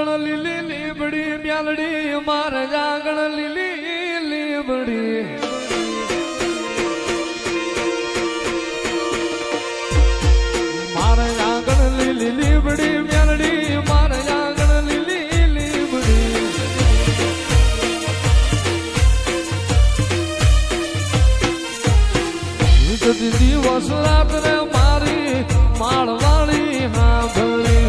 આંગણ લીલી લીબડી મ્યાલડી મારે આંગણ લીલી લીબડી મારે આંગણ લીલી લીબડી મ્યાલડી મારે આંગણ લીલી લીબડી દિવસ રાત રે મારી માળવાળી હાંભળી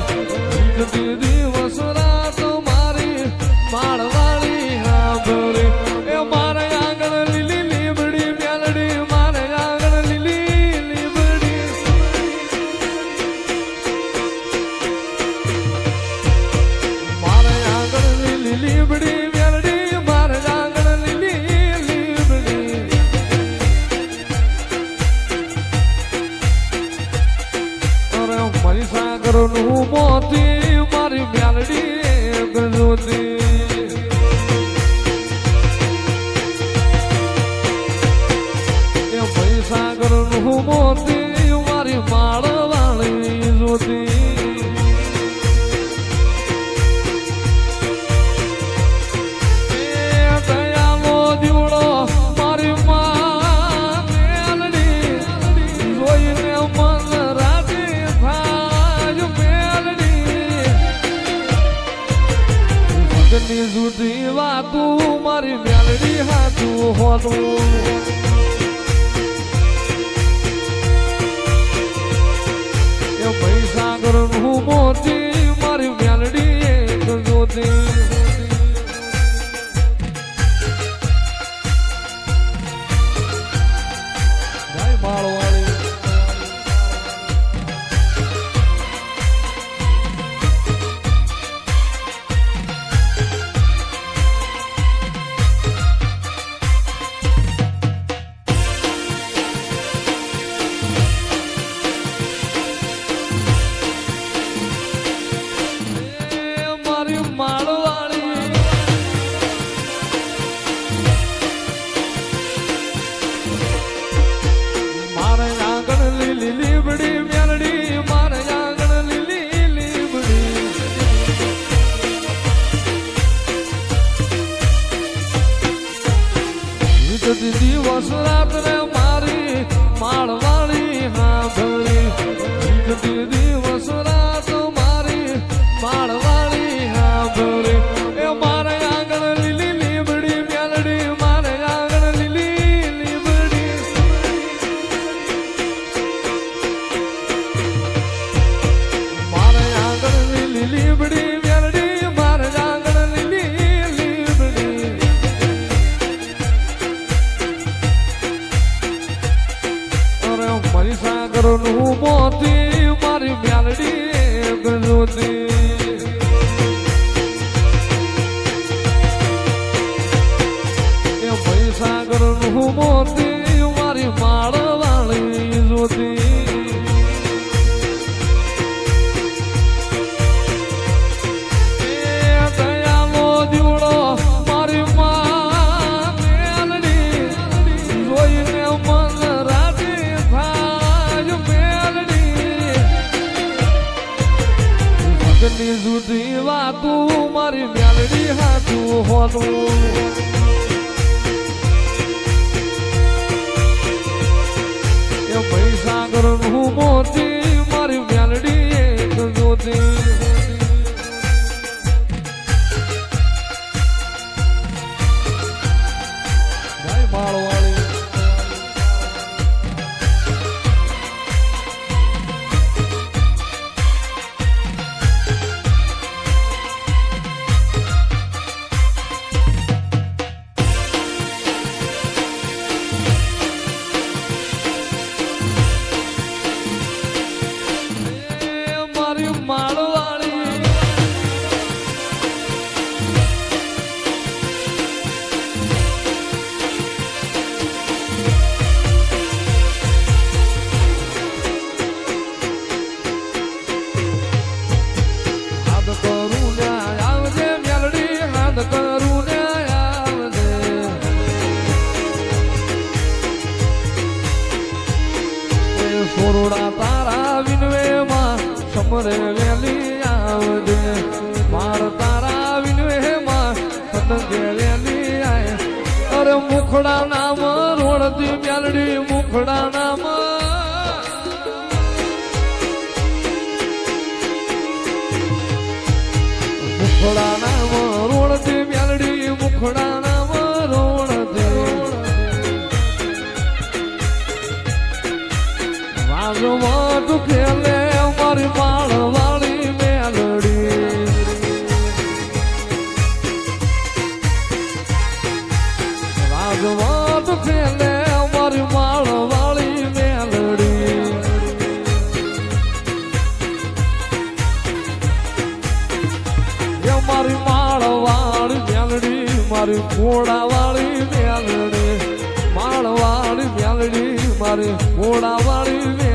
દિવસ રાત મારી માળવાળી હાંભળી એ મારે આંગણ લીલી લીબડી મ્યાલડી મારે આંગણ લીલી લીબડી મારે આંગણ લીલી લીબડી મ્યાલડી મારે આંગણ લીલી લીબડી મારી સાગર નું મોતી મારી મ્યાલડી ગજોતી એ ભાઈ સાગર નું મોતી મારી માળવાળી જોતી દયાનો દીવડો મારી મ્યાલડી જોઈને મન રાજી થાય મેલડી જુદી વાતું મારી મ્યાલડી હાથું હોતું એ પૈસા ઘરનું મોતી મારી મ્યાલડી એક જોતી માળવાળી મારે આંગણ લીલી લીબડી મ્યાલડી મારે આંગણ લીલી લીબડી દિવસ રાત રે મારી માળવાળી હાંભળી દિવસ રાત મારી માળવાળી હાંભળી એ મારે આંગણ લીલી લીબડી મ્યાલડી મારે આંગણ લીલી લીબડી મારે આંગણ લીલી લીબડી મ્યાલડી મારે આંગણ લીલી લીબડી અરે મારી સાગર નું મોતી મારી મ્યાલડી ગજોતી એ ભાઈ સાગર નું મોતી મારી માળવાળી જોતી દયાનો દીવડો મારી મ્યાલડી જોઈને મન રાજી થાય મેલડી જુદી વાતું મારી મ્યાલડી હાથું હોતું એ પૈસા ઘરનું મોતી મારી મ્યાલડી એક જોતી માળવાળી સોરડા તારા વિનવે માં સમરે વેલી આવજે માર તારા વિનવે માં પતંગેલી આય અરે મુખડા નામ રોડતી મેલડી મુખડા નામ મુખડા નામ રોડતી મેલડી મુખડા નામ રોડતી વાજમાં તું ખેલે મારી માળવાળી મેલડી વાજમાં તું ખેલે મારી માળવાળી મેલડી મારી માળવાળી મેલડી મારી ઘોડાવાળી મેલડી માળવાળી મેલડી મારી ઘોડાવાળી